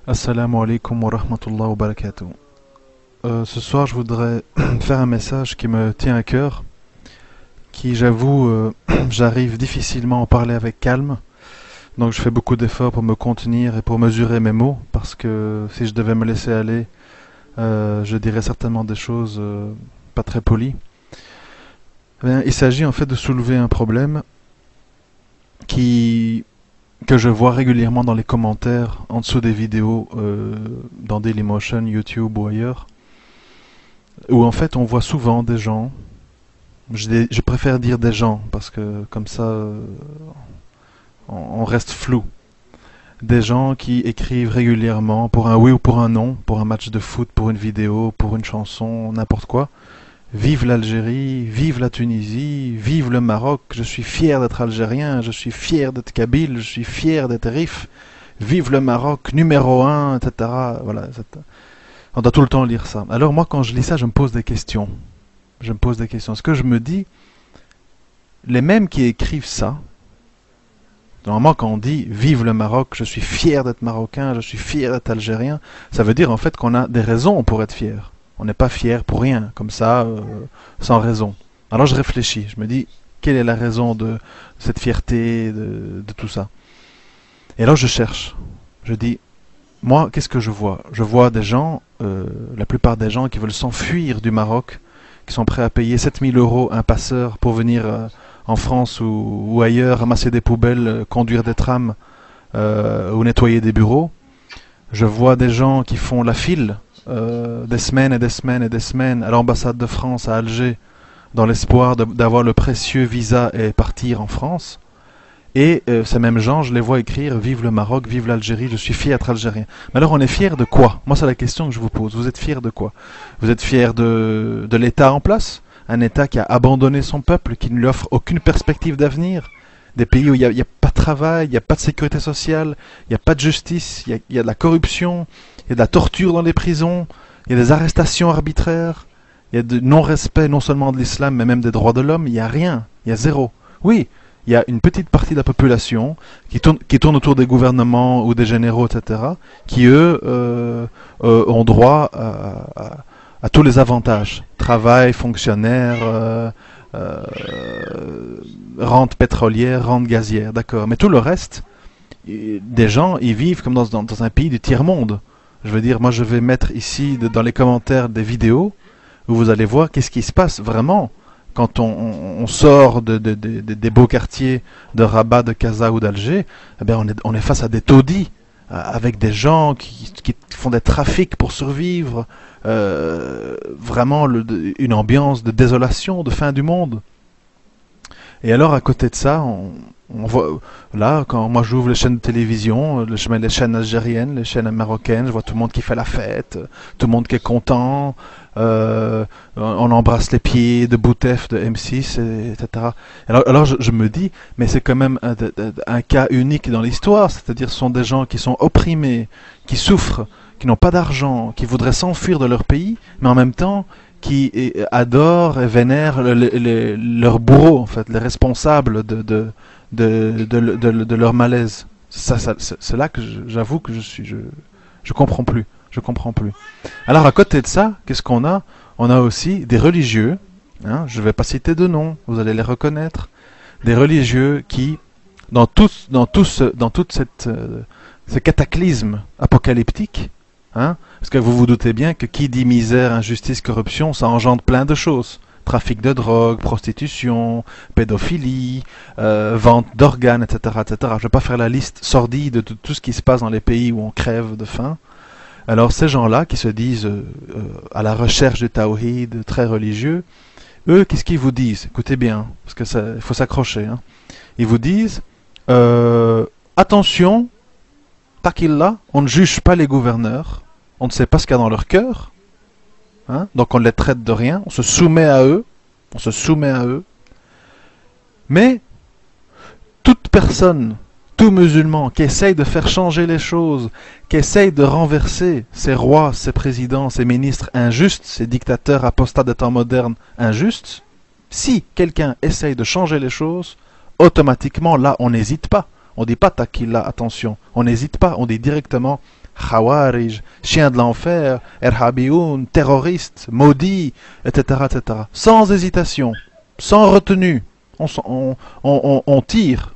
Assalamu alaikum wa rahmatullah wa barakatuh. Ce soir, je voudrais faire un message qui me tient à cœur, qui, j'avoue, j'arrive difficilement à en parler avec calme. Donc, je fais beaucoup d'efforts pour me contenir et pour mesurer mes mots, parce que si je devais me laisser aller, je dirais certainement des choses pas très polies. Eh bien, il s'agit en fait de soulever un problème qui que je vois régulièrement dans les commentaires en dessous des vidéos dans Dailymotion, YouTube ou ailleurs, où en fait on voit souvent des gens, je préfère dire des gens parce que comme ça on reste flou, des gens qui écrivent régulièrement pour un oui ou pour un non, pour un match de foot, pour une vidéo, pour une chanson, n'importe quoi. Vive l'Algérie, vive la Tunisie, vive le Maroc, je suis fier d'être algérien, je suis fier d'être kabyle, je suis fier d'être rif, vive le Maroc, numéro un, etc. Voilà, on doit tout le temps lire ça. Alors moi quand je lis ça, je me pose des questions. Je me pose des questions. Ce que je me dis, les mêmes qui écrivent ça, normalement quand on dit vive le Maroc, je suis fier d'être marocain, je suis fier d'être algérien, ça veut dire en fait qu'on a des raisons pour être fier. On n'est pas fier pour rien, comme ça, sans raison. Alors je réfléchis, je me dis, quelle est la raison de cette fierté, de tout ça? Et alors je cherche. Je dis, moi, qu'est-ce que je vois? Je vois des gens, la plupart des gens qui veulent s'enfuir du Maroc, qui sont prêts à payer 7 000 € un passeur pour venir en France ou ailleurs, ramasser des poubelles, conduire des trams ou nettoyer des bureaux. Je vois des gens qui font la file des semaines et des semaines et des semaines à l'ambassade de France à Alger dans l'espoir d'avoir le précieux visa et partir en France. Et ces mêmes gens, je les vois écrire vive le Maroc, vive l'Algérie, je suis fier d'être algérien. Mais alors on est fier de quoi? Moi c'est la question que je vous pose. Vous êtes fier de quoi? Vous êtes fier de l'État en place? Un État qui a abandonné son peuple, qui ne lui offre aucune perspective d'avenir? Des pays où il n'y a pas de travail, il n'y a pas de sécurité sociale, il n'y a pas de justice, il y a de la corruption, il y a de la torture dans les prisons, il y a des arrestations arbitraires, il y a de non-respect non seulement de l'islam mais même des droits de l'homme, il n'y a rien, il y a zéro. Oui, il y a une petite partie de la population qui tourne autour des gouvernements ou des généraux, etc., qui eux ont droit à tous les avantages. Travail, fonctionnaire, euh, rente pétrolière, rente gazière, d'accord. Mais tout le reste, des gens, ils vivent comme dans un pays du tiers-monde. Je veux dire, moi je vais mettre ici dans les commentaires des vidéos où vous allez voir qu'est-ce qui se passe vraiment quand on sort des beaux quartiers de Rabat, de Casa ou d'Alger. Eh bien, on est face à des taudis, avec des gens qui font des trafics pour survivre, vraiment une ambiance de désolation, de fin du monde. Et alors, à côté de ça, on voit, là, quand moi j'ouvre les chaînes de télévision, je mets les chaînes algériennes, les chaînes marocaines, je vois tout le monde qui fait la fête, tout le monde qui est content, on embrasse les pieds de Boutef, de M6, etc. Alors je me dis, mais c'est quand même un cas unique dans l'histoire, c'est-à-dire ce sont des gens qui sont opprimés, qui souffrent, qui n'ont pas d'argent, qui voudraient s'enfuir de leur pays, mais en même temps qui adorent et vénèrent leurs bourreaux, en fait, les responsables de leur malaise. C'est là que j'avoue que je comprends plus. Je comprends plus. Alors à côté de ça, qu'est-ce qu'on a? On a aussi des religieux, hein, je ne vais pas citer de noms, vous allez les reconnaître, des religieux qui, dans toute ce cataclysme apocalyptique, hein, parce que vous vous doutez bien que qui dit misère, injustice, corruption, ça engendre plein de choses. Trafic de drogue, prostitution, pédophilie, vente d'organes, etc., etc. Je ne vais pas faire la liste sordide de tout ce qui se passe dans les pays où on crève de faim. Alors ces gens-là qui se disent à la recherche du tawhid, très religieux, eux, qu'est-ce qu'ils vous disent? Écoutez bien, parce que il faut s'accrocher. Hein. Ils vous disent, attention, Takillah, on ne juge pas les gouverneurs, on ne sait pas ce qu'il y a dans leur cœur, hein, donc on les traite de rien, on se soumet à eux, mais toute personne, tout musulman qui essaye de faire changer les choses, qui essaye de renverser ces rois, ces présidents, ces ministres injustes, ces dictateurs apostats des temps modernes injustes, si quelqu'un essaye de changer les choses, automatiquement là on n'hésite pas. On ne dit pas Takillah, attention, on n'hésite pas, on dit directement Khawarij, chiens de l'enfer, Erhabioun, terroristes, maudits, etc., etc. Sans hésitation, sans retenue. On tire,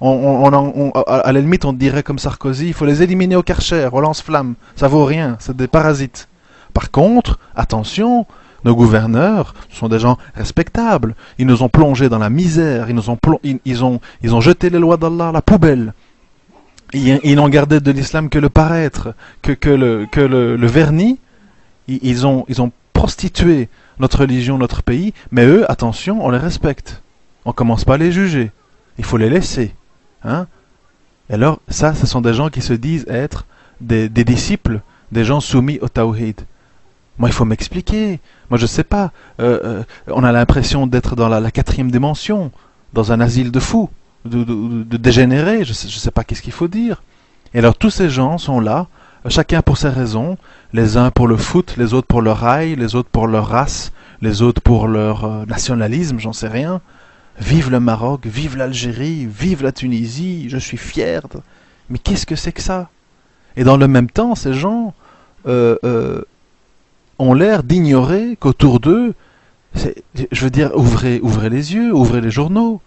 à la limite on dirait comme Sarkozy, il faut les éliminer au Karcher, au lance-flamme, ça vaut rien, c'est des parasites. Par contre, attention, nos gouverneurs sont des gens respectables, ils nous ont plongés dans la misère, ils ont jeté les lois d'Allah à la poubelle, ils n'ont gardé de l'islam que le paraître, que le vernis, ils ont prostitué notre religion, notre pays, mais eux, attention, on les respecte. On commence pas à les juger. Il faut les laisser. Hein? Et alors, ça, ce sont des gens qui se disent être des disciples, des gens soumis au tawhid. Moi, il faut m'expliquer. Moi, je sais pas. On a l'impression d'être dans la quatrième dimension, dans un asile de fous, de dégénérés. Je sais pas qu'est-ce qu'il faut dire. Et alors, tous ces gens sont là, chacun pour ses raisons, les uns pour le foot, les autres pour leur rail, les autres pour leur race, les autres pour leur nationalisme, j'en sais rien. Vive le Maroc, vive l'Algérie, vive la Tunisie, je suis fier. Mais qu'est-ce que c'est que ça? Et dans le même temps, ces gens ont l'air d'ignorer qu'autour d'eux, je veux dire, ouvrez les yeux, ouvrez les journaux.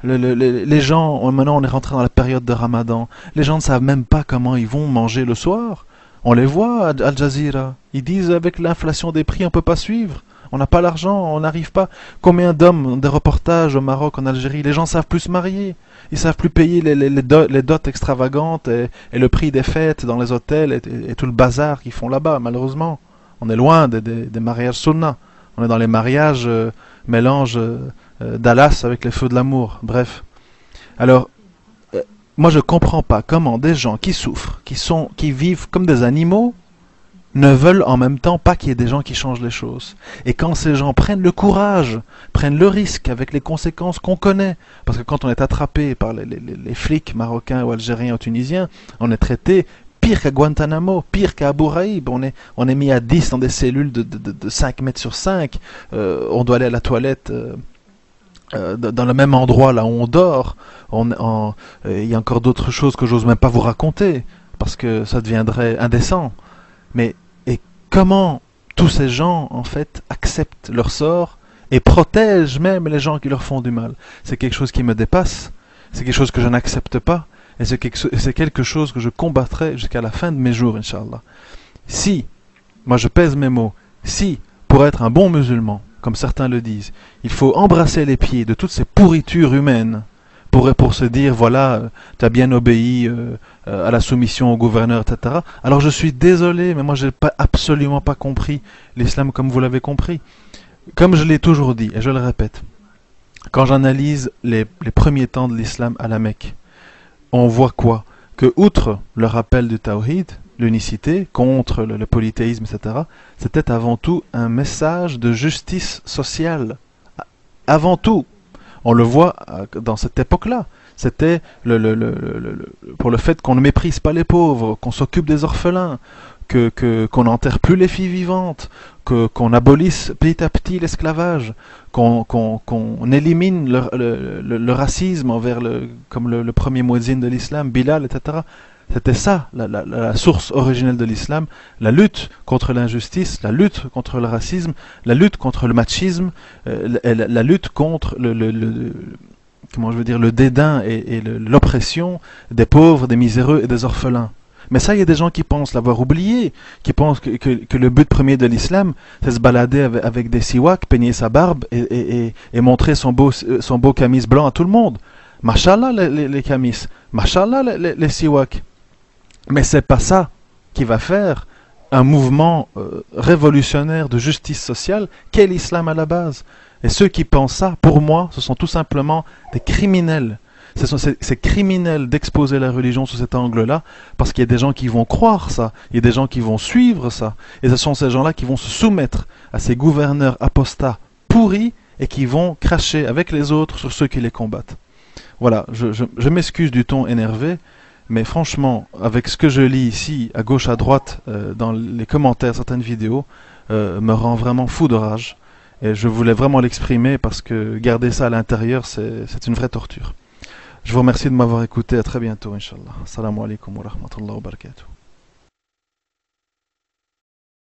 Les gens, maintenant on est rentré dans la période de Ramadan, les gens ne savent même pas comment ils vont manger le soir. On les voit à Al Jazeera, ils disent avec l'inflation des prix on ne peut pas suivre, on n'a pas l'argent, on n'arrive pas. Combien d'hommes ont des reportages au Maroc, en Algérie, les gens savent plus se marier, ils savent plus payer les dots extravagantes et le prix des fêtes dans les hôtels et tout le bazar qu'ils font là-bas, malheureusement. On est loin des mariages sunna, on est dans les mariages mélange Dallas avec les feux de l'amour, bref. Alors, moi je comprends pas comment des gens qui souffrent, qui vivent comme des animaux, ne veulent en même temps pas qu'il y ait des gens qui changent les choses. Et quand ces gens prennent le courage, prennent le risque avec les conséquences qu'on connaît, parce que quand on est attrapé par les flics marocains ou algériens ou tunisiens, on est traité pire qu'à Guantanamo, pire qu'à Abu Ghraib. On est mis à 10 dans des cellules de 5 mètres sur 5. On doit aller à la toilette dans le même endroit là où on dort. Il y a encore d'autres choses que j'ose même pas vous raconter, parce que ça deviendrait indécent. Mais et comment tous ces gens, en fait, acceptent leur sort et protègent même les gens qui leur font du mal? C'est quelque chose qui me dépasse, c'est quelque chose que je n'accepte pas, et c'est quelque chose que je combattrai jusqu'à la fin de mes jours, Inch'Allah. Si, moi je pèse mes mots, si, pour être un bon musulman, comme certains le disent, il faut embrasser les pieds de toutes ces pourritures humaines, pour se dire, voilà, tu as bien obéi à la soumission au gouverneur, etc. Alors je suis désolé, mais moi je n'ai absolument pas compris l'islam comme vous l'avez compris. Comme je l'ai toujours dit, et je le répète, quand j'analyse les premiers temps de l'islam à la Mecque, on voit quoi? Que outre le rappel du tawhid, l'unicité, contre le polythéisme, etc., c'était avant tout un message de justice sociale. Avant tout. On le voit dans cette époque-là. C'était pour le fait qu'on ne méprise pas les pauvres, qu'on s'occupe des orphelins, qu'on n'enterre plus les filles vivantes, qu'on abolisse petit à petit l'esclavage, qu'on élimine le racisme envers comme le premier muezzin de l'islam, Bilal, etc. C'était ça, la source originelle de l'islam, la lutte contre l'injustice, la lutte contre le racisme, la lutte contre le machisme, la lutte contre comment je veux dire, le dédain et l'oppression des pauvres, des miséreux et des orphelins. Mais ça, il y a des gens qui pensent l'avoir oublié, qui pensent que le but premier de l'islam, c'est se balader avec des siwaks, peigner sa barbe et montrer son beau camis blanc à tout le monde. Mashallah les camis, mashallah les siwaks. Mais c'est pas ça qui va faire un mouvement révolutionnaire de justice sociale qu'est l'islam à la base. Et ceux qui pensent ça, pour moi, ce sont tout simplement des criminels. C'est criminel d'exposer la religion sous cet angle-là, parce qu'il y a des gens qui vont croire ça, il y a des gens qui vont suivre ça, et ce sont ces gens-là qui vont se soumettre à ces gouverneurs apostats pourris et qui vont cracher avec les autres sur ceux qui les combattent. Voilà, je m'excuse du ton énervé, mais franchement, avec ce que je lis ici, à gauche, à droite, dans les commentaires de certaines vidéos, me rend vraiment fou de rage. Et je voulais vraiment l'exprimer parce que garder ça à l'intérieur, c'est une vraie torture. Je vous remercie de m'avoir écouté. À très bientôt, Inch'Allah. Assalamu alaikum wa rahmatullahi wa barakatuh.